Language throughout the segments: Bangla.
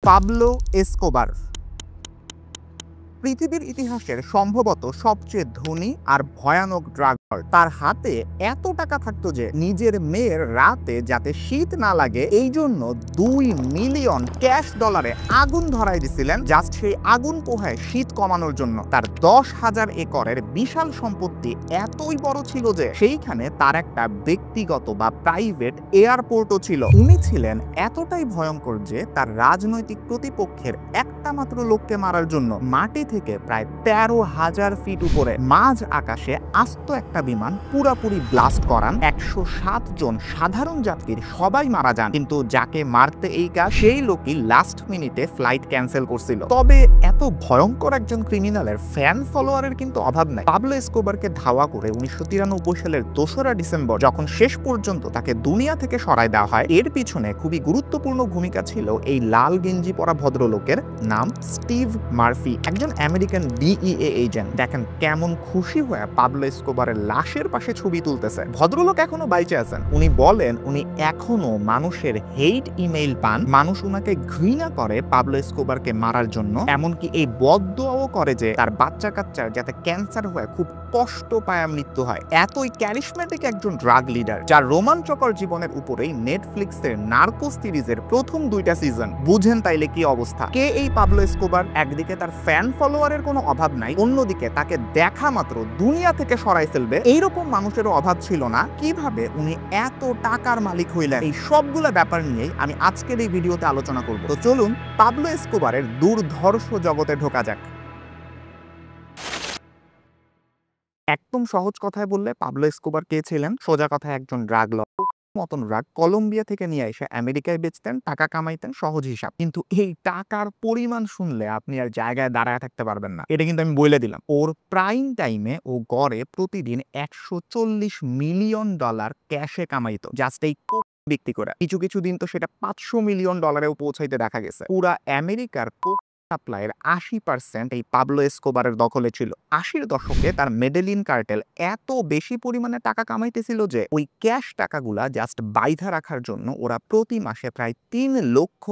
পাবলো এসকোবার পৃথিবীর ইতিহাসের সম্ভবত সবচেয়ে ধনী আর ভয়ানক ড্রাগ লর্ড। তার হাতে এত টাকা থাকতো যে নিজের মেয়ের রাতে যাতে শীত না লাগে এই জন্য $2 মিলিয়ন ক্যাশ ডলারে আগুন ধরাই দিছিলেন, জাস্ট সেই আগুন পোহায় শীত কমানোর জন্য। তার 10,000 একরের বিশাল সম্পত্তি এতই বড় ছিল যে সেইখানে তার একটা ব্যক্তিগত বা প্রাইভেট এয়ারপোর্টও ছিল। উনি ছিলেন এতটাই ভয়ঙ্কর যে তার রাজনৈতিক প্রতিপক্ষের একটা মাত্র লোককে মারার জন্য মাটি থেকে প্রায় 13,000 ফিট উপরে মাঝ আকাশে আস্ত একটা বিমান পুরাপুরি ব্লাস্ট করান। 107 জন সাধারণ যাত্রীর সবাই মারা যান, কিন্তু যাকে মারতে এই কাজ সেই লোকই লাস্ট মিনিটে ফ্লাইট ক্যান্সেল করছিল। তবে এত ভয়ঙ্কর একজন ক্রিমিনালের ফ্যান ফলোয়ারের কিন্তু অভাব নাই। পাবলো এসকোবারকে ধাওয়া করে 1993 সালের 2রা ডিসেম্বর যখন শেষ পর্যন্ত তাকে দুনিয়া থেকে সরায় দেওয়া হয়, এর পিছনে খুবই গুরুত্বপূর্ণ ভূমিকা ছিল এই লাল গেঞ্জি পরা ভদ্রলোকের। নাম স্টিভ মার্ফি, একজন আমেরিকান ডিইএ এজেন্ট। দেখেন কেমন খুশি হয়ে পাবলো এসকোবারের লাশের পাশে ছবি তুলতেছে। ভদ্রলোক এখনো বাইচে আছেন। উনি বলেন উনি এখনো মানুষের হেইট ইমেইল পান, মানুষ উনাকে ঘৃণা করে পাবলো এসকোবারকে মারার জন্য। এমনকি এই বদদোয়াও করে যে তার বাচ্চা কাচ্চার যাতে ক্যান্সার হয়ে খুব কষ্ট পায় মৃত্যু হয়। এতই ক্যারিশমেটিক একজন ড্রাগ লিডার, যার রোমাঞ্চকর জীবনের উপরেই নেটফ্লিক্সের নার্কোস সিরিজের প্রথম 2টা সিজন। বুঝেন তাইলে কি অবস্থা। কে এই পাবলো এসকোবার? একদিকে তার ফ্যান ফলোয়ারের কোনো অভাব নাই, অন্যদিকে তাকে দেখা মাত্র দুনিয়া থেকে সরাই ফেলবে এইরকম মানুষেরও অভাব ছিল না। কিভাবে উনি এত টাকার মালিক হইলেন, এই সবগুলো ব্যাপার নিয়েই আমি আজকের এই ভিডিওতে আলোচনা করব। তো চলুন পাবলো এসকোবারের দুর্ধর্ষ জগতে ঢোকা যাক। একদম সহজ কথায় বললে পাবলো এসকোবার কে ছিলেন? সোজা কথায় একজন ড্রাগ লর্ড। মতন ড্রাগ কলম্বিয়া থেকে নিয়ে এসে আমেরিকায় বেচতেন, টাকা কামাইতেন, সহজ হিসাব। কিন্তু এই টাকার পরিমাণ শুনলে আপনি আর জায়গায় দাঁড়ায় থাকতে পারবেন না, এটা কিন্তু আমি বলে দিলাম। ওর প্রাইম টাইমে ও গড়ে প্রতিদিন $140 মিলিয়ন ক্যাশে কামাইতো, জাস্ট এই কোক বিক্রি করে। কিছু কিছু দিন তো সেটা $500 মিলিয়ন পৌঁছাইতে দেখা গেছে। পুরা আমেরিকার কোক সাপ্লাইয়ের 80% এই পাবলো এসকোবারের দখলে ছিল। 80-র দশকে তার মেডেলিন কার্টেল এত বেশি পরিমাণে টাকা কামাইতেছিল যে ওই ক্যাশ টাকাগুলা জাস্ট বাইধা রাখার জন্য ওরা প্রতি মাসে প্রায় $3 লক্ষ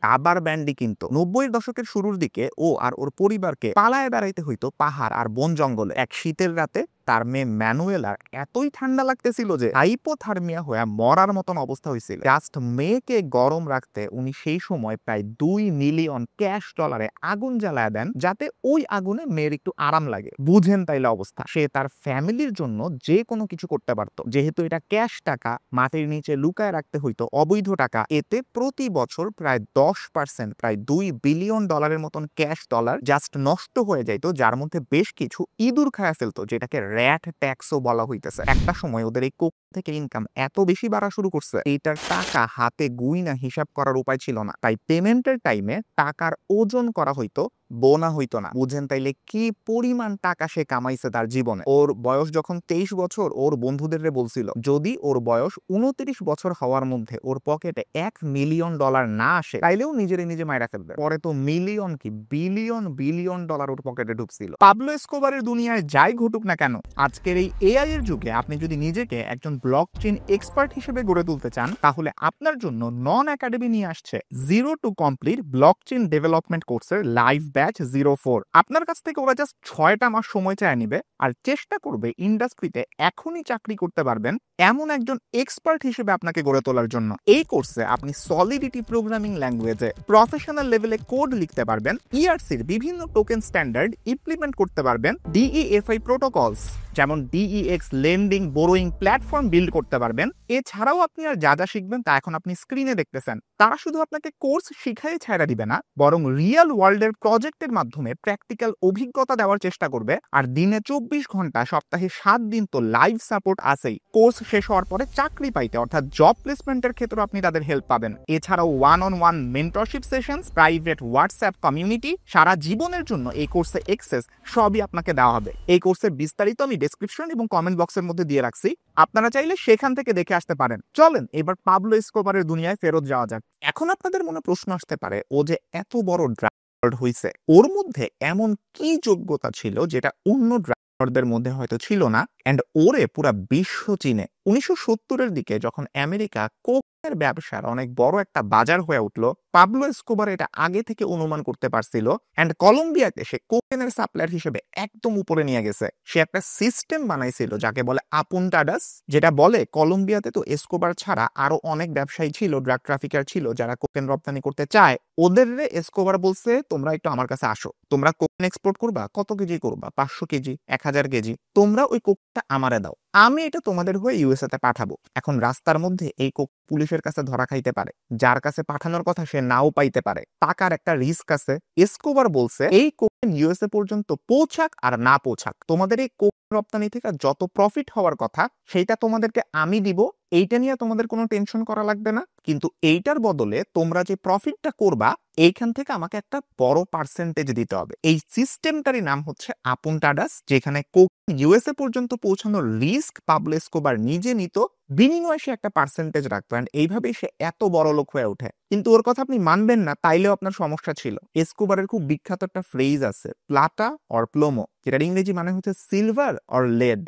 রাবার ব্যান্ডি কিনতো। 90-এর দশকের শুরুর দিকে ও আর ওর পরিবারকে পালায় বেড়াইতে হইতো পাহাড় আর বন জঙ্গলে। এক শীতের রাতে তার মেয়ে ম্যানুয়েলার এতই ঠান্ডা লাগতেছিল যে হাইপোথার্মিয়া হয়ে মরার মতন অবস্থা হয়েছিল। জাস্ট মেয়েকে গরম রাখতে উনি সেই সময় প্রায় $2 মিলিয়ন ক্যাশ ডলারে আগুন জ্বালায় দেন, যাতে ওই আগুনে মেয়ের একটু আরাম লাগে। বুঝেন তাইলে অবস্থা। সে তার ফ্যামিলির জন্য যে কোনো কিছু করতে পারত। যেহেতু এটা ক্যাশ টাকা, মাটির নিচে লুকায় রাখতে হইতো অবৈধ টাকা, এতে প্রতি বছর প্রায় 10%, প্রায় $2 বিলিয়ন মতন ক্যাশ ডলার জাস্ট নষ্ট হয়ে যাইতো, যার মধ্যে বেশ কিছু ইঁদুর খায়া ফেলতো, যেটাকে র্যাট ট্যাক্সও বলা হইতেছে। একটা সময় ওদের এই কোক থেকে ইনকাম এত বেশি বাড়া শুরু করছে, এইটার টাকা হাতে গুইনা হিসাব করার উপায় ছিল না। তাই পেমেন্টের টাইমে টাকার ওজন করা হইতো, বোনা হইতো না। বুঝেন তাইলে কি পরিমাণ টাকা সে কামাইছে তার জীবনে। ওর বয়স যখন 23 বছর, ওর বন্ধুদের বলছিল যদি ওর বয়স 29 বছর হওয়ার মধ্যে ওর পকেটে $1 মিলিয়ন না আসে তাইলেও নিজে মাইরা ফেলবে। পরে তো মিলিয়ন কি বিলিয়ন ডলার ওর পকেটে ঢুকছিল। পাবলো এসকোবারের দুনিয়ায় যাই ঘটুক না কেন, আজকের এই এআই এর যুগে আপনি যদি নিজেকে একজন ব্লকচেইন এক্সপার্ট হিসেবে গড়ে তুলতে চান, তাহলে আপনার জন্য নন একাডেমি নিয়ে আসছে 0 to complete ব্লকচেইন ডেভেলপমেন্ট কোর্সের লাইভ ব্যাচ 04। আপনার কাছ থেকে ওরা জাস্ট 6টা মাস সময় চায় নিবে আর চেষ্টা করবে ইন্ডাস্ট্রিতে এখনই চাকরি করতে পারবেন এমন একজন এক্সপার্ট হিসেবে আপনাকে গড়ে তোলার জন্য। এই কোর্সে আপনি সলিডিটি প্রোগ্রামিং ল্যাঙ্গুয়েজে প্রফেশনাল লেভেলে কোড লিখতে পারবেন, ইআরসির বিভিন্ন টোকেন স্ট্যান্ডার্ড ইমপ্লিমেন্ট করতে পারবেন, ডিইএফআই প্রোটোকলস যেমন ডিইএক্স লেন্ডিং বোরোইং প্ল্যাটফর্ম বিল্ড করতে পারবেন। এছাড়াও আপনি আর যা যা শিখবেন তা এখন আপনি স্ক্রিনে দেখতেছেন। তারা শুধু আপনাকে কোর্স শিখাই ছাড়া দিবে না, বরং রিয়েল ওয়ার্ল্ডের প্রজেক্টের মাধ্যমে প্র্যাকটিক্যাল অভিজ্ঞতা দেওয়ার চেষ্টা করবে। আর দিনে 24 ঘন্টা সপ্তাহে 7 দিন তো লাইভ সাপোর্ট আছেই। কোর্স শেষ হওয়ার পরে চাকরি পাইতে অর্থাৎ জব প্লেসমেন্টের ক্ষেত্রে আপনি তাদের হেল্প পাবেন। এছাড়াও 1-on-1 mentorship sessions, private WhatsApp community, সারা জীবনের জন্য এই কোর্সে এক্সেস সবই আপনাকে দেওয়া হবে। এই কোর্সের বিস্তারিত আমি ডেসক্রিপশন এবং কমেন্ট বক্সের মধ্যে দিয়ে রাখছি, আপনারা চাইলে সেখান থেকে দেখে আসতে পারেন। চলেন এবার পাবলো এসকোবারের দুনিয়ায় ফেরত যাওয়া যাক। এখন আপনাদের মনে প্রশ্ন আসতে পারে, ও যে এত বড় ড্রাগ লর্ড হইছে, ওর মধ্যে এমন কি যোগ্যতা ছিল যেটা অন্য ড্রাগ লর্ডদের মধ্যে হয়তো ছিল না, এন্ড ওরে পুরা বিশ্ব চিনে। 1970-এর দিকে যখন আমেরিকা কোক এর ব্যবসার অনেক বড় একটা বাজার হয়ে উঠলো। পাবলো এসকোবার এটা আগে থেকে অনুমান করতে পারছিল এন্ড কলম্বিয়াকে সে কোকেনের সাপ্লায়ার হিসেবে একদম উপরে নিয়ে গেছে। সে একটা সিস্টেম বানাইছিল যাকে বলে আপুন্টাডাস, যেটা বলে কলম্বিয়াতে তো এসকোবার ছাড়া আরো অনেক ব্যবসায়ী ছিল, ড্রাগ ট্রাফিকার ছিল যারা কোকেন রপ্তানি করতে চায়। ওদের এসকোবার বলছে তোমরা একটু আমার কাছে আসো, তোমরা কোকেন এক্সপোর্ট করবা, কত কেজি করবা, 500 কেজি, 1000 কেজি, তোমরা ওই কোকটা আমারে দাও, আমি এটা তোমাদের হয়ে ইউএসএ তে পাঠাবো। এখন রাস্তার মধ্যে এই কোক পুলিশের কাছে ধরা খাইতে পারে, যার কাছে পাঠানোর কথা সে নাও পাইতে পারে, টাকার একটা রিস্ক আছে। এসকোবার বলছে এই কোকেন ইউএসএ পর্যন্ত পৌঁছাক আর না পৌঁছাক, তোমাদের এই কোক রপ্তানি থেকে যত প্রফিট হওয়ার কথা সেইটা তোমাদেরকে আমি দিব, এইটা নিয়ে তোমাদের কোনো টেনশন করা লাগবে না। কিন্তু এইটার বদলে তোমরা যে প্রফিটটা করবা এইখান থেকে আমাকে একটা বড় পার্সেন্টেজ দিতে হবে। এই সিস্টেমটারই নাম হচ্ছে আপুন্টাডাস, যেখানে কোক ইউএসএ পর্যন্ত পৌঁছানোর রিস্ক পাবলো এসকোবার নিজে নিত, বিনিময়ে সে একটা পার্সেন্টেজ রাখতো। এন্ড এইভাবেই সে এত বড় লোক হয়ে ওঠে। কিন্তু ওর কথা আপনি মানবেন না, তাইলেও আপনার সমস্যা ছিল। এসকোবারের খুব বিখ্যাত একটা ফ্রেজ আছে, প্লাটা অর প্লোমো, যেটার ইংরেজি মানে হচ্ছে silver or lead.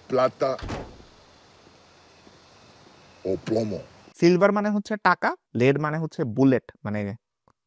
Plata o plomo. Silver মানে হচ্ছে টাকা, লেড মানে হচ্ছে বুলেট, মানে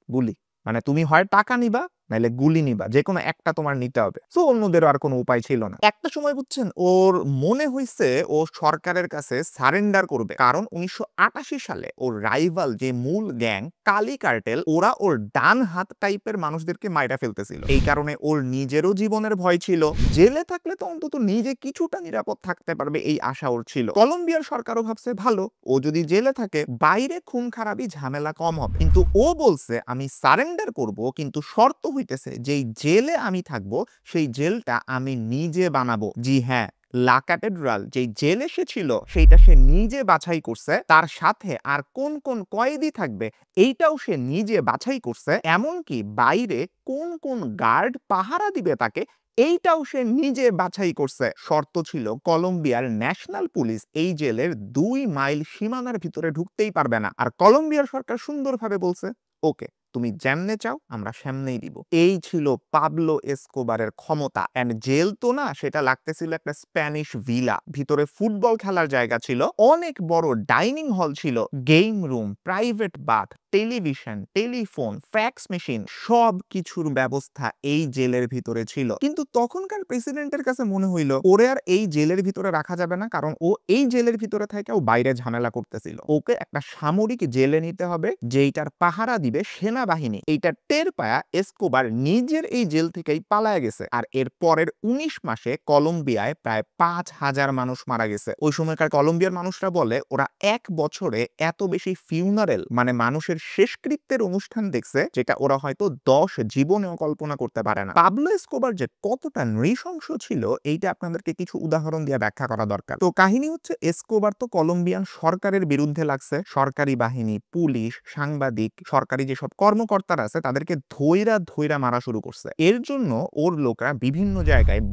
গুলি। মানে তুমি হয় টাকা নিবা নাইলে গুলি নিবা, যে কোনো একটা তোমার নিতে হবে। সো অন্যদেরও আর কোনো উপায় ছিল না। একটা সময় বুঝছেন ওর মনে হইছে ও সরকারের কাছে সারেন্ডার করবে, কারণ 1988 সালে ওর রাইভাল যে মূল গ্যাং কালি কার্টেল, ওরা ওর ডান হাত টাইপের মানুষদেরকে মাইরা ফেলতেছিল। এই কারণে ওর নিজেরও জীবনের ভয় ছিল, জেলে থাকলে তো অন্তত নিজে কিছুটা নিরাপদ থাকতে পারবে এই আশা ওর ছিল। কলম্বিয়ার সরকারও ভাবছে ভালো, ও যদি জেলে থাকে বাইরে খুন খারাপি ঝামেলা কম হবে। কিন্তু ও বলছে আমি সারেন্ডার করব, কিন্তু শর্ত হইতেছে যেই জেলে আমি থাকবো সেই জেলটা আমি নিজে বানাবো। জি হ্যাঁ, লা ক্যাথেড্রাল যেই জেলে সে ছিল সেইটা সে নিজে বাছাই করছে, তার সাথে আর কোন কোন কয়েদি থাকবে এইটাও সে নিজে বাছাই করছে, এমনকি বাইরে কোন কোন গার্ড পাহারা দিবে তাকে এইটাও সে নিজে বাছাই করছে। শর্ত ছিল কলম্বিয়ার ন্যাশনাল পুলিশ এই জেলের 2 মাইল সীমানার ভিতরে ঢুকতেই পারবে না। আর কলম্বিয়ার সরকার সুন্দরভাবে বলছে ওকে, তুমি যেমনে চাও আমরা সেমনেই দিব। এই ছিল পাবলো এসকোবারের ক্ষমতা। এন্ড জেল তো না, সেটা লাগতেছিল একটা স্প্যানিশ ভিলা, ভিতরে ফুটবল খেলার জায়গা ছিল, অনেক বড় ডাইনিং হল ছিল, game room, private bath, television, telephone, fax machine, সব কিছুর ব্যবস্থা এই জেলের ভিতরে ছিল। কিন্তু তখনকার প্রেসিডেন্টের কাছে মনে হইলো ওরে আর এই জেলের ভিতরে রাখা যাবে না, কারণ ও এই জেলের ভিতরে থেকেও বাইরে ঝামেলা করতেছিল। ওকে একটা সামরিক জেলে নিতে হবে যেইটার পাহারা দিবে সেনাবাহিনী। এইটা টের পায়া এসকোবার নিজের এই জেল থেকেই পালায়া গেছে। আর এর পরের 19 মাসে কলম্বিয়ায় প্রায় 5000 মানুষ মারা গেছে। ওই সময়কার কলম্বিয়ার মানুষরা বলে ওরা এক বছরে এত বেশি ফিউনারেল মানে মানুষের শেষকৃত্যের অনুষ্ঠান দেখছে যেটা ওরা হয়তো 10 জীবনেও কল্পনা করতে পারে না। পাবলো এসকোবার যে কতটা নৃশংস ছিল এইটা আপনাদেরকে কিছু উদাহরণ দিয়ে ব্যাখ্যা করা দরকার। তো কাহিনী হচ্ছে এসকোবার তো কলম্বিয়ান সরকারের বিরুদ্ধে লাগছে, সরকারি বাহিনী, পুলিশ, সাংবাদিক, সরকারি যেসব কর্মকর্তারা আছে তাদেরকে ধইরা ধইরা মারা শুরু করছে। এর জন্য ওর লোকরা বিভিন্ন জায়গায়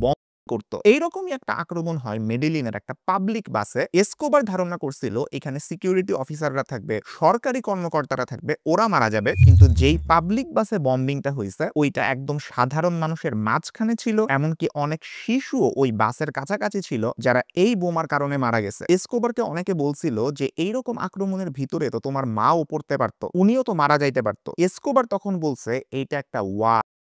করতো। এইরকমই একটা আক্রমণ হয় মেডেলিনের একটা পাবলিক বাসে। এসকোবার ধারণা করছিল এখানে সিকিউরিটি অফিসাররা থাকবে, সরকারি কর্মকর্তারা থাকবে, ওরা মারা যাবে। কিন্তু যেই পাবলিক বাসে বম্বিংটা হয়েছে ওইটা একদম সাধারণ মানুষের মাঝখানে ছিল, এমনকি অনেক শিশুও ওই বাসের কাছাকাছি ছিল যারা এই বোমার কারণে মারা গেছে। এসকোবারকে অনেকে বলছিল যে এইরকম আক্রমণের ভিতরে তো তোমার মাও পড়তে পারতো, উনিও তো মারা যাইতে পারতো। এসকোবার তখন বলছে এইটা একটা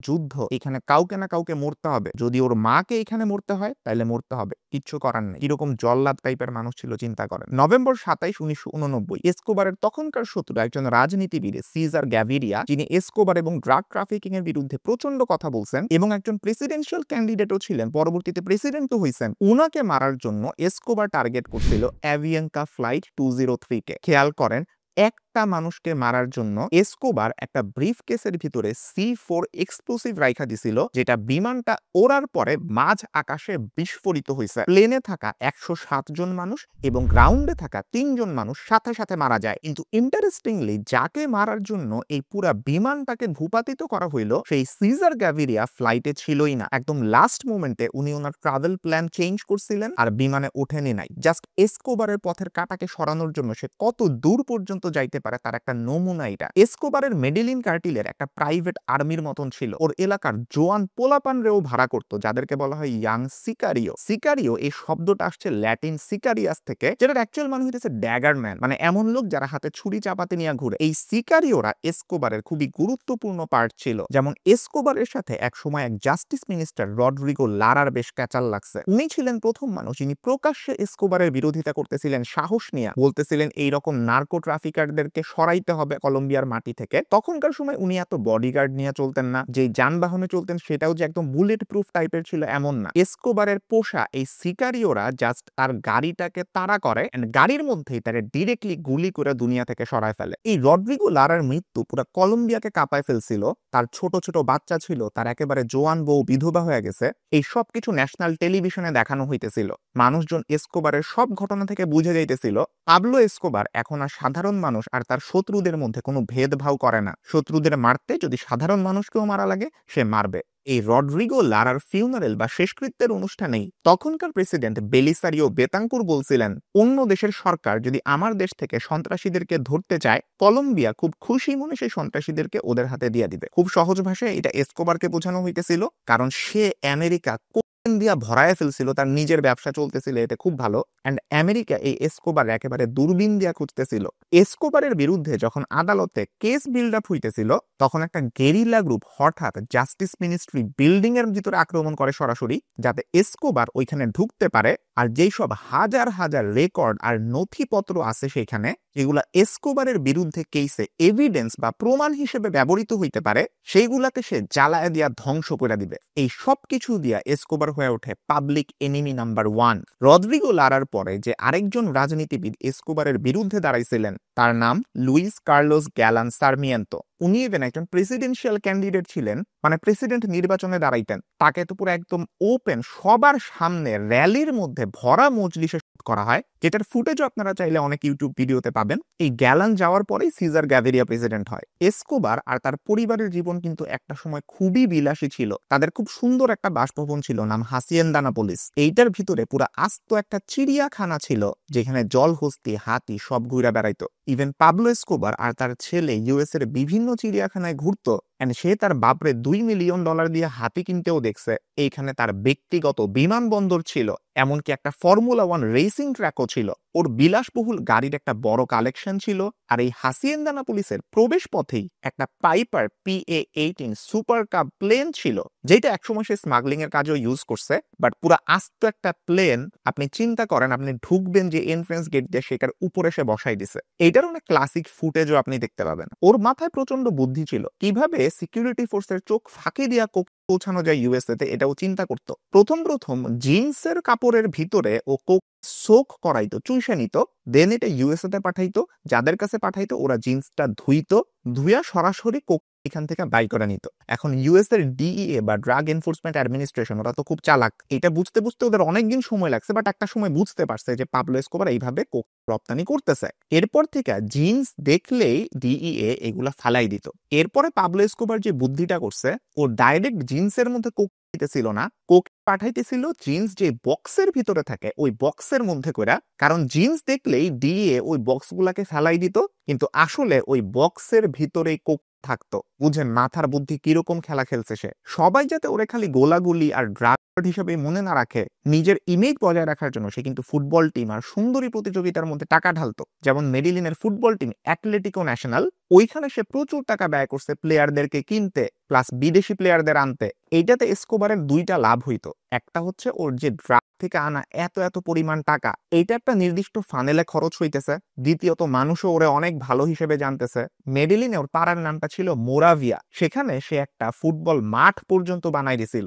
যুদ্ধ, এখানে কাউকে না কাউকে মরতে হবে, যদি ওর মাকে এখানে মরতে হয় তাহলে মরতে হবে, কিচ্ছু করার নেই। এরকম জল্লাদ টাইপের মানুষ ছিল, চিন্তা করেন। নভেম্বর 27, 1989 এসকোবারের তখনকার শত্রু একজন রাজনীতিবিদ সিজার গ্যাভিরিয়া, যিনি এসকোবার এবং ড্রাগ ট্রাফিকিং এর বিরুদ্ধে প্রচন্ড কথা বলছেন এবং একজন প্রেসিডেন্সিয়াল ক্যান্ডিডেটও ছিলেন, পরবর্তীতে প্রেসিডেন্টও হয়েছেন, উনাকে মারার জন্য এসকোবার টার্গেট করছিল অ্যাভিয়াঙ্কা ফ্লাইট 203 কে। খেয়াল করেন, একটা মানুষকে মারার জন্য এসকোবার একটা ব্রিফ কেসের ভিতরে C4 এক্সপ্লোসিভ রাইখা দিছিল, যেটা বিমানটা ওড়ার পরে মাঝ আকাশে বিস্ফোরিত হয়েছে। প্লেনে থাকা 107 জন মানুষ এবং গ্রাউন্ডে থাকা 3 জন মানুষ সাথে সাথে মারা যায়। কিন্তু ইন্টারেস্টিংলি যাকে মারার জন্য এই পুরা বিমানটাকে ভূপাতিত করা হইল সেই সিজার গ্যাভিরিয়া ফ্লাইটে ছিলই না। একদম লাস্ট মোমেন্টে উনি ওনার ট্রাভেল প্ল্যান চেঞ্জ করছিলেন আর বিমানে ওঠেনি নাই। জাস্ট এসকোবারের পথের কাটাকে সরানোর জন্য সে কত দূর পর্যন্ত যাইতে পারে তার একটা নমুনা এটা। এসকোবারের মেডেলিন কার্টিলের একটা প্রাইভেট আর্মির মতন ছিল। ওর এলাকার জোয়ান পোলাপানরেও ভাড়া করতো, যাদেরকে বলা হয় ইয়াং সিকারিও। সিকারিও এই শব্দটা আসছে ল্যাটিন সিকারিয়াস থেকে, যেটার অ্যাকচুয়াল মানে হইতেছে ড্যাগার ম্যান, মানে এমন লোক যারা হাতে ছুরি চাপাতি নিয়ে ঘুরে। এই সিকারিওরা এসকোবারের খুবই গুরুত্বপূর্ণ পার্ট ছিল। যেমন এসকোবারের সাথে একসময় এক জাস্টিস মিনিস্টার রডরিগো লারার বেশ ক্যাচাল লাগছে। উনি ছিলেন প্রথম মানুষ যিনি প্রকাশ্যে এসকোবারের বিরোধিতা করতেছিলেন, সাহস নিয়ে বলতেছিলেন এইরকম নার্কো ট্রাফিকারদেরকে সরাইতে হবে কলম্বিয়ার মাটি থেকে। তখনকার সময় উনি এত বডিগার্ড নিয়ে চলতেন না, যে যানবাহনে চলতেন সেটাও যে একদম বুলেট প্রুফ টাইপের ছিল এমন না। এসকোবারের পোষা এই সিকারিওরা জাস্ট তার গাড়িটাকে তাড়া করে এন্ড গাড়ির মধ্যেই তারা ডিরেক্টলি গুলি করে দুনিয়া থেকে সরায় ফেলে। এই রডরিগো লারার মৃত্যু পুরো কলম্বিয়াকে কাঁপায় ফেলছিল। তার ছোট ছোট বাচ্চা ছিল, তার একেবারে জোয়ান বউ বিধবা হয়ে গেছে। এই সব কিছু ন্যাশনাল টেলিভিশনে দেখানো হইতেছিল। মানুষজন এসকোবারের সব ঘটনা থেকে বুঝে যাইতেছিল পাবলো এসকোবার এখন আর সাধারণ মানুষ আর তার শত্রুদের মধ্যে কোনো ভেদভাব করে না। শত্রুদের মারতে যদি সাধারণ মানুষকেও মারা লাগে সে মারবে। এই রডরিগো লারার ফিউনারেল বা শেষকৃত্যের অনুষ্ঠানেই তখনকার প্রেসিডেন্ট বেলিসারিও বেতাঙ্কুর বলছিলেন, অন্য দেশের সরকার যদি আমার দেশ থেকে সন্ত্রাসীদেরকে ধরতে চায়, কলম্বিয়া খুব খুশি মনে সেই সন্ত্রাসীদেরকে ওদের হাতে দিয়ে দিবে। খুব সহজ ভাষায় এটা এসকোবারকে বোঝানো হইতেছিল, কারণ সে আমেরিকা দিয়া ভরায় ফেলছিল, তার নিজের ব্যবসা চলতেছিল এতে খুব ভালো। এন্ড আমেরিকা এই এসকোবার একেবারে দূরবীন দিয়া খুঁজতেছিল। এসকোবারের বিরুদ্ধে যখন আদালতে কেস বিল্ড আপ হইতেছিল, তখন একটা গেরিলা গ্রুপ হঠাৎ জাস্টিস মিনিস্ট্রি বিল্ডিং এর ভিতরে আক্রমণ করে সরাসরি, যাতে এসকোবার ওইখানে ঢুকতে পারে। আর যেই সব হাজার হাজার রেকর্ড আর নথিপত্র আছে সেখানে, যেগুলা এসকোবারের বিরুদ্ধে কেসে এভিডেন্স বা প্রমাণ হিসেবে ব্যবহৃত হইতে পারে, সেইগুলাকে সে জ্বালায় দিয়া ধ্বংস করে দিবে। এই সব কিছু দিয়া এসকোবার হয়ে ওঠে পাবলিক এনিমি নাম্বার 1। রডরিগো লারার পরে যে আরেকজন রাজনীতিবিদ এসকোবারের বিরুদ্ধে দাঁড়াইছিলেন, তার নাম লুইস কার্লোস গ্যালান সার্মিয়েন্তো। উনি ইভেন একজন প্রেসিডেন্সিয়াল ক্যান্ডিডেট ছিলেন, মানে প্রেসিডেন্ট নির্বাচনে দাঁড়াইতেন। তাকে তো পুরো একদম ওপেন সবার সামনে র্যালির মধ্যে ভরা মজলিসে শুট করা হয়, যেটার ফুটেজও আপনারা চাইলে অনেক ইউটিউব ভিডিওতে পাবেন। এই গ্যালান যাওয়ার পরেই সিজার গ্যাভিরিয়া প্রেসিডেন্ট হয়। এসকোবার আর তার পরিবারের জীবন কিন্তু একটা সময় খুবই বিলাসী ছিল। তাদের খুব সুন্দর একটা বাসভবন ছিল, নাম হাসিয়েন্দানাপোলিস। এইটার ভিতরে পুরো আস্ত একটা চিড়িয়াখানা ছিল, যেখানে জলহস্তি, হাতি সব ঘুরে বেড়াইতো। ইভেন পাবলো এসকোবার আর তার ছেলে ইউএস এর বিভিন্ন চিড়িয়াখানায় ঘুরতো, এন্ড সে তার বাপরে $2 মিলিয়ন দিয়ে হাতি কিনতেও দেখছে। এইখানে তার ব্যক্তিগত বিমানবন্দর ছিল, এমনকি একটা ফর্মুলা 1 রেসিং ট্র্যাকও ছিল। ওর বিলাসবহুল গাড়ির একটা বড় কালেকশন ছিল। আর এই হাসিয়েন্দানাপোলিসের প্রবেশ পথেই একটা piper PA-18 super cup plane ছিল, যেটা একসময় সে স্মাগলিং এর কাজেও ইউজ করছে। বাট পুরো আস্ত একটা প্লেন, আপনি চিন্তা করেন আপনি ঢুকবেন যে এন্ট্রেন্স গেট দিয়ে, সেটার উপরে সে বসাই দিছে। এইটার অনেক ক্লাসিক ফুটেজও আপনি দেখতে পাবেন। ওর মাথায় প্রচন্ড বুদ্ধি ছিল, কিভাবে সিকিউরিটি ফোর্সের চোখ ফাঁকি দিয়া পৌঁছানো যায় ইউএসএ তে, এটাও চিন্তা করতো। প্রথম জিন্সের কাপড়ের ভিতরে ও কোক সোক করাইতো, চুইসা নিত, দেন এটা ইউএসএ তে পাঠাইতো। যাদের কাছে পাঠাইতো ওরা জিন্সটা ধুইয়া সরাসরি কোক এখান থেকে বাই করে নিত। এখন ইউএস এর DEA বা ড্রাগ এনফোর্সমেন্ট অ্যাডমিনিস্ট্রেশন, ওরা তো খুব চালাক। এটা বুঝতে ওদের অনেকদিন সময় লাগছে, বাট একটা সময় বুঝতে পারছে যে পাবলো এসকোবার এইভাবে কোক রপ্তানি করতেছে। এরপর থেকে জিন্স দেখলেই DEA এগুলা ফালাই দিত। এরপরে পাবলো এসকোবার যে বুদ্ধিটা করছে, ও ডাইরেক্ট জিন্সের মধ্যে কোক দিতেছিল না, কোক পাঠাইতেছিল জিন্স যে বক্সের ভিতরে থাকে ওই বক্সের মধ্যে করে। কারণ জিন্স দেখলেই DEA ওই বক্সগুলাকে ফেলাই দিত, কিন্তু আসলে ওই বক্সের ভিতরেই কোক থাকতো। বুঝেন মাথার বুদ্ধি কিরকম খেলা খেলছে সে। সবাই যাতে ওরে খালি গোলাগুলি আর ড্রাগ হিসেবে মনে না রাখে, নিজের ইমেজ বজায় রাখার জন্য সে কিন্তু ফুটবল টিম আর সুন্দরী প্রতিযোগিতার মধ্যে টাকা ঢালতো। যেমন মেডিলিনের ফুটবল টিম অ্যাটলেটিকো ন্যাশনাল, ওইখানে সে প্রচুর টাকা ব্যয় করছে প্লেয়ারদেরকে কিনতে, প্লাস বিদেশি প্লেয়ারদের আনতে। এইটাতে এসকোবারের দুইটা লাভ হইতো। একটা হচ্ছে ওর যে ড্রাগ থেকে আনা এত পরিমাণ টাকা, এইটা একটা নির্দিষ্ট ফানেলে খরচ হইতেছে। দ্বিতীয়ত মানুষও ওরে অনেক ভালো হিসেবে জানতেছে। মেডিলিনে ওর পাড়ার নামটা ছিল মোরাভিয়া, সেখানে সে একটা ফুটবল মাঠ পর্যন্ত বানাই দিছিল।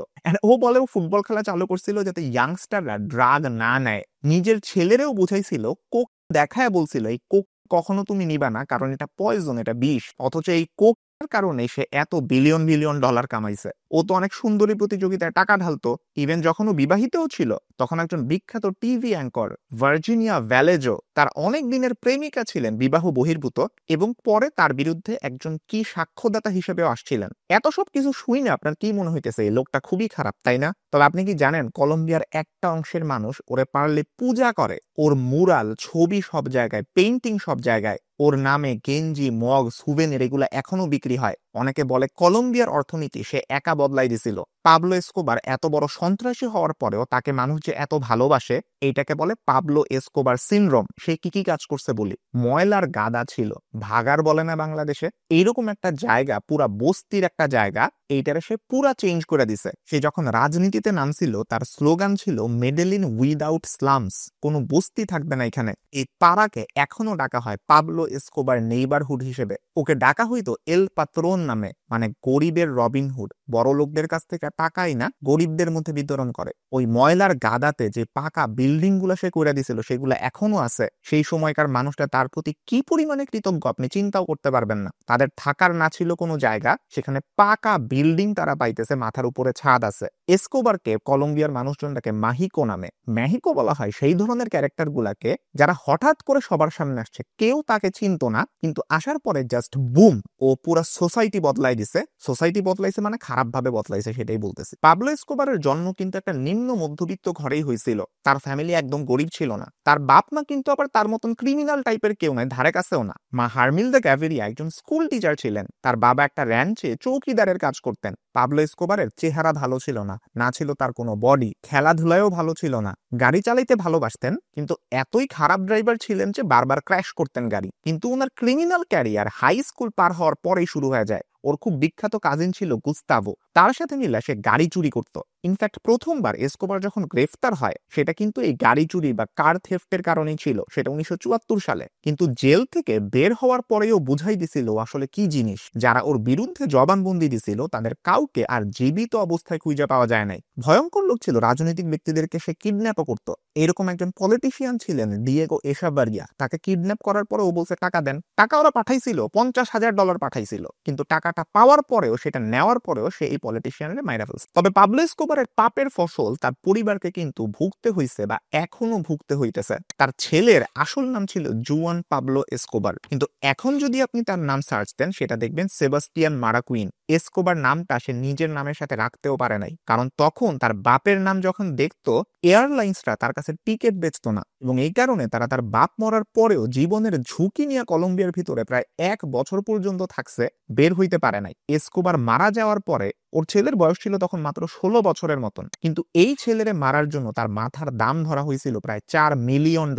ও বলে ও ফুটবল খেলা চালু করছিল যাতে ইয়াংস্টাররা ড্রাগ না নেয়। নিজের ছেলেরেও বুঝাইছিল, কোক দেখায় বলছিল এই কোক কখনো তুমি নিবা না, কারণ এটা পয়জন, এটা বিষ। অথচ এই কোক কারণে সে এত বিলিয়ন $বিলিয়ন কামাইছে। ও তো অনেক সুন্দরী প্রতিযোগিতায় টাকা ঢালতো। ইভেন যখন ও বিবাহিতও ছিল, তখন একজন বিখ্যাত টিভি অ্যাঙ্কর ভার্জিনিয়া ভ্যালেজো তার অনেক দিনের প্রেমিকা ছিলেন বিবাহ বহির্ভূত, এবং পরে তার বিরুদ্ধে একজন কি সাক্ষ্যদাতা হিসেবেও আসছিলেন। এত সব কিছু শুনে আপনার কি মনে হইতেছে এই লোকটা খুবই খারাপ, তাই না? তবে আপনি কি জানেন কলম্বিয়ার একটা অংশের মানুষ ওরে পারলে পূজা করে। ওর মুরাল, ছবি সব জায়গায়, পেইন্টিং সব জায়গায়, ওর নামে গেঞ্জি, মগ, সুভেনির এগুলো এখনো বিক্রি হয়। অনেকে বলে কলম্বিয়ার অর্থনীতি সে একা বদলাই দিছিল। পাবলো এসকোবার এত বড় সন্ত্রাসী হওয়ার পরেও তাকে মানুষ যে এত ভালোবাসে, এইটাকে বলে পাবলো এসকোবার সিনড্রোম। সে কি কি কাজ করছে বলি। ময়লার গাদা ছিল, ভাগার বলে না বাংলাদেশে, এইরকম একটা জায়গা, পুরা বস্তির একটা জায়গা, এইটারে সে পুরা চেঞ্জ করে দিছে। সে যখন রাজনীতিতে নামছিল তার স্লোগান ছিল মেডেলিন উইদাউট স্লামস, কোনো বস্তি থাকবে না এখানে। এই পাড়াকে এখনো ডাকা হয় পাবলো এসকোবার নেইবারহুড হিসেবে। ওকে ডাকা হইতো এল পাত্রোন নামে, মানে গরিবের রবিনহুড। বড় লোকদের কাছ থেকে টাকাই না, গরিবদের মধ্যে বিতরণ করে। ওই ময়লার গাদাতে যে পাকা বিল্ডিং গুলা সে করে দিছিল সেগুলো এখনো আছে। সেই সময়কার মানুষটা তার প্রতি কি পরিমাণে কৃতজ্ঞ আপনি চিন্তাও করতে পারবেন না। তাদের থাকার না ছিল কোনো জায়গা, সেখানে পাকা বিল্ডিং তারা পাইতেছে, মাথার উপরে ছাদ আছে। এসকোবারকে কলম্বিয়ার মানুষজনটাকে মাহিকো নামে, মেহিকো বলা হয় সেই ধরনের ক্যারেক্টার গুলাকে যারা হঠাৎ করে সবার সামনে আসছে, কেউ তাকে চিনতো না, কিন্তু আসার পরে জাস্ট বুম, ও পুরা সোসাইটি বদলাই দিছে। সোসাইটি বদলাইছে মানে খারাপ ভাবে বদলাইছে, সেটাই বলতেছি। পাবলো এসকোবারের জন্ম কিন্তু একটা নিম্ন মধ্যবিত্ত ঘরেই হয়েছিল। তার ফ্যামিলি একদম গরিব ছিল না। তার বাপ মা কিন্তু আবার তার মতন ক্রিমিনাল টাইপের কেউ নয়, ধারে কাছেও না। মা হারমিলদা গ্যাভিরিয়া একজন স্কুল টিচার ছিলেন। তার বাবা একটা র্যাঞ্চে চৌকিদারের কাজ করতেন। পাবলো এসকোবারের চেহারা ভালো ছিল না, না ছিল তার কোনো বডি, খেলাধুলায়ও ভালো ছিল না। গাড়ি চালাইতে ভালোবাসতেন, কিন্তু এতই খারাপ ড্রাইভার ছিলেন যে বারবার ক্র্যাশ করতেন গাড়ি। কিন্তু ওনার ক্রিমিনাল ক্যারিয়ার হাই স্কুল পার হওয়ার পরেই শুরু হয়ে যায়। ওর খুব বিখ্যাত কাজিন ছিল গুস্তাভো, তার সাথে মিলে সে গাড়ি চুরি করত। ইনফ্যাক্ট প্রথমবার এসকোবার যখন গ্রেফতার হয় সেটা কিন্তু এই গাড়ি চুরি বা কার থেফটের কারণেই ছিল, সেটা 1974 সালে। কিন্তু জেল থেকে বের হওয়ার পরেও বুঝাই দিছিল আসলে কি জিনিস। যারা ওর বিরুদ্ধে জবানবন্দি দিছিল তাদের কাউকে আর জীবিত অবস্থায় খুঁজে পাওয়া যায় নাই। ভয়ঙ্কর লোক ছিল, রাজনৈতিক ব্যক্তিদেরকে সে কিডন্যাপও করত। এরকম একজন পলিটিশিয়ান ছিলেন ডিয়েগো এশাবারিয়া, তাকে কিডন্যাপ করার পরে ও বলছে টাকা দেন। টাকা ওরা পাঠাইছিল, $50,000 পাঠাইছিল, কিন্তু টাকাটা পাওয়ার পরেও, সেটা নেওয়ার পরেও সে এই পলিটিশিয়ানের মাইরা ফেলছে। তবে পাবলো এসকোবারের পাপের ফসল তার পরিবারকে কিন্তু ভুগতে হইছে বা এখনো ভুগতে হইতেছে। তার ছেলের আসল নাম ছিল জুয়ান পাবলো এসকোবার, কিন্তু এখন যদি আপনি তার নাম সার্চ দেন সেটা দেখবেন সেবাস্টিয়ান মারাকুইন। এসকোবার নামটা সে নিজের নামের সাথে রাখতেও পারে নাই, কারণ তখন তার বাপের নাম যখন দেখতো এয়ারলাইন্সরা তার কাছে টিকিট বেচতো না, এবং এই কারণে তারা তার বাপ মরার পরেও জীবনের ঝুঁকি নিয়ে কলম্বিয়ার ভিতরে প্রায় 1 বছর পর্যন্ত থাকছে, বের হইতে পারে নাই। এসকোবার মারা যাওয়ার পরে ওর ছেলের বয়স ছিল তখন মাত্র 16 বছরের মতন, কিন্তু এই ছেলেরে মারার জন্য তার মাথার দাম ধরা হয়েছিল প্রায় $4 মিলিয়ন।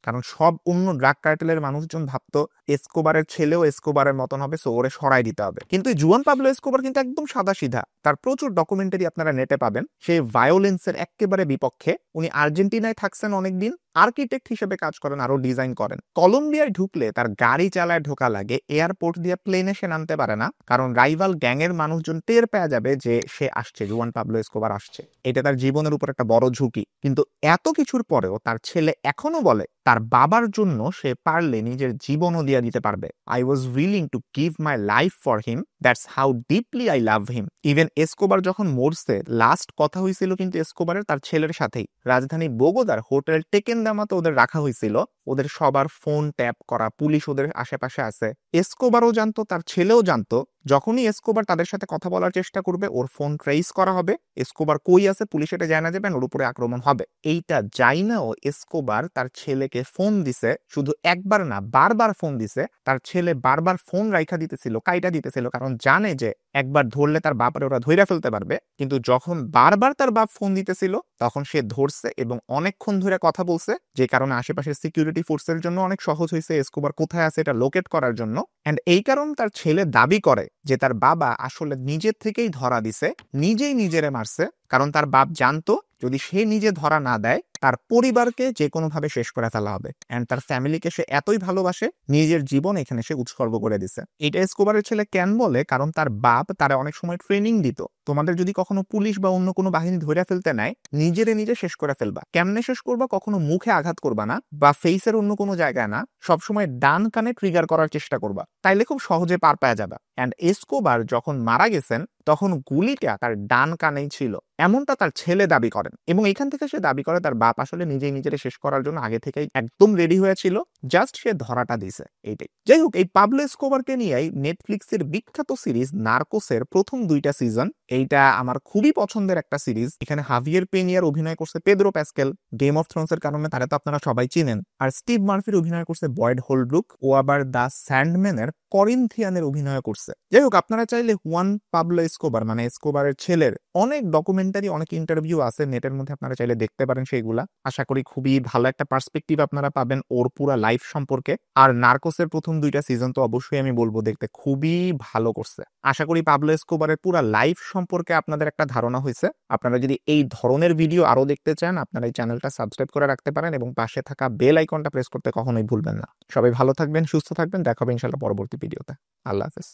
কারণ সব অন্য ড্রাগ কার্টেলের মানুষজন ভাবতো এসকোবারের ছেলেও এসকোবারের মতন হবে, সো ওরে সরাই দিতে হবে। কিন্তু এই জুয়ান পাবলো এসকোবার কিন্তু একদম সাদা সিধা। তার প্রচুর ডকুমেন্টারি আপনারা নেটে পাবেন। সে ভায়োলেন্সের একেবারে বিপক্ষে। উনি আর্জেন্টিনায় থাকছেন অনেকদিন, আর্কিটেক্ট হিসেবে কাজ করেন, আরো ডিজাইন করেন। কলম্বিয়ায় ঢুকলে তার গাড়ি চালায় ঢোকা লাগে, এয়ারপোর্ট দিয়ে প্লেনে সে নামতে পারে না, কারণ রাইভাল গ্যাং এর মানুষজন টের পেয়ে যাবে যে সে আসছে, জুয়ান পাবলো এসকোবার আসছে। এটা তার জীবনের উপর একটা বড় ঝুঁকি। কিন্তু এত কিছুর পরেও তার ছেলে এখনো বলে তার বাবার জন্য সে পারলে নিজের জীবনও দিয়ে দিতে পারবে। I was willing to give my life for him, that's how deeply I love him. Even Escobar যখন মরছে, লাস্ট কথা হয়েছিল কিন্তু এসকোবারের তার ছেলের সাথেই। রাজধানী বোগোদার হোটেল টেকেন দামাতে ওদের রাখা হয়েছিল। ওদের সবার ফোন ট্যাপ করা, পুলিশ ওদের আশেপাশে আছে। এসকোবারও জানতো, তার ছেলেও জানতো, যখনই এসকোবার তাদের সাথে কথা বলার চেষ্টা করবে ওর ফোন ট্রেস করা হবে। এসকোবার কই আছে পুলিশ এটা জানা যাবেন, ওর উপরে আক্রমণ হবে। এইটা যাই না ও এসকোবার তার ছেলেকে ফোন দিছে, শুধু একবার না বারবার ফোন দিছে। তার ছেলে বারবার ফোন রাইখা দিতেছিল, কাইটা দিতেছিল, কারণ জানে যে একবার ধরলে তার বাপরে ওরা ধইরা ফেলতে পারবে। কিন্তু যখন বারবার তার বাপ ফোন দিতেছিল তখন সে ধরছে এবং অনেকক্ষণ ধরে কথা বলছে, যে কারণে আশেপাশের সিকিউরিটি ফোর্সের জন্য অনেক সহজ হয়েছে এসকোবার কোথায় আছে এটা লোকেট করার জন্য। এন্ড এই কারণ তার ছেলে দাবি করে যে তার বাবা আসলে নিজের থেকেই ধরা দিছে, নিজেই নিজেরে মারছে, কারণ তার বাপ জানতো যদি সে নিজে ধরা না দেয় তার পরিবারকে যে কোনোভাবে শেষ করে ফেলা হবে অ্যান্ড তার ফ্যামিলিকে সে এতই ভালোবাসে নিজের জীবন এখানে সে উৎসর্গ করে দিছে। এটা এসকোবারের ছেলে কেন বলে, কারণ তার বাপ তারা অনেক সময় ট্রেনিং দিত, তোমাদের যদি কখনো পুলিশ বা অন্য কোনো বাহিনী ধরে ফেলতে নেয় নিজে শেষ করে ফেলবা। কেমনে শেষ করবা? কখনো মুখে আঘাত করবা না বা ফেসের অন্য কোনো জায়গায় না, সবসময় ডান কানে ট্রিগার করার চেষ্টা করবা, তাইলে খুব সহজে পার পাওয়া যাবে। অ্যান্ড এসকোবার যখন মারা গেছেন তখন গুলিটা তার ডান কানেই ছিল, এমনটা তার ছেলে দাবি করেন। এবং এখান থেকে সে দাবি করে তার বাপ আসলে নিজেই নিজের শেষ করার জন্য আগে থেকেই একদম রেডি হয়েছিল, জাস্ট সে ধরাটা দিছে, এইটাই। যাই হোক, এই পাবলো এসকোবারকে নিয়েই নেটফ্লিক্সের বিখ্যাত সিরিজ নার্কোসের প্রথম 2টা সিজন, এইটা আমার খুবই পছন্দের একটা সিরিজ। এখানে হাভিয়ের পেনিয়ার অভিনয় করছে Pedro Pascal, game of Thrones এর কারণে তারা তো আপনারা সবাই চিনেন। আর স্টিভ মার্ফির অভিনয় করছে বয়েড হোলব্রুক, ও আবার দ্য স্যান্ডম্যানের করিন্থিয়ানের অভিনয় করছে। যাই হোক, আপনারা চাইলে হুয়ান পাবলো এসকোবার মানে এসকোবারের ছেলের অনেক ডকুমেন্টারি, অনেক ইন্টারভিউ আছে নেটের মধ্যে, আপনারা চাইলে দেখতে পারেন সেইগুলা। আশা করি খুবই ভালো একটা পার্সপেক্টিভ আপনারা পাবেন ওর পুরা লাইফ সম্পর্কে। আর নার্কোসের প্রথম 2টা সিজন তো অবশ্যই আমি বলবো দেখতে খুবই ভালো করছে। আশা করি পাবলো এসকোবারের পুরা লাইফ সম্পর্কে আপনাদের একটা ধারণা হয়েছে। আপনারা যদি এই ধরনের ভিডিও আরো দেখতে চান, আপনারা এই চ্যানেলটা সাবস্ক্রাইব করে রাখতে পারেন এবং পাশে থাকা বেল আইকনটা প্রেস করতে কখনোই ভুলবেন না। সবাই ভালো থাকবেন, সুস্থ থাকবেন, দেখা হবে ইনশাল্লাহ পরবর্তী ভিডিওতে। আল্লাহ হাফেজ।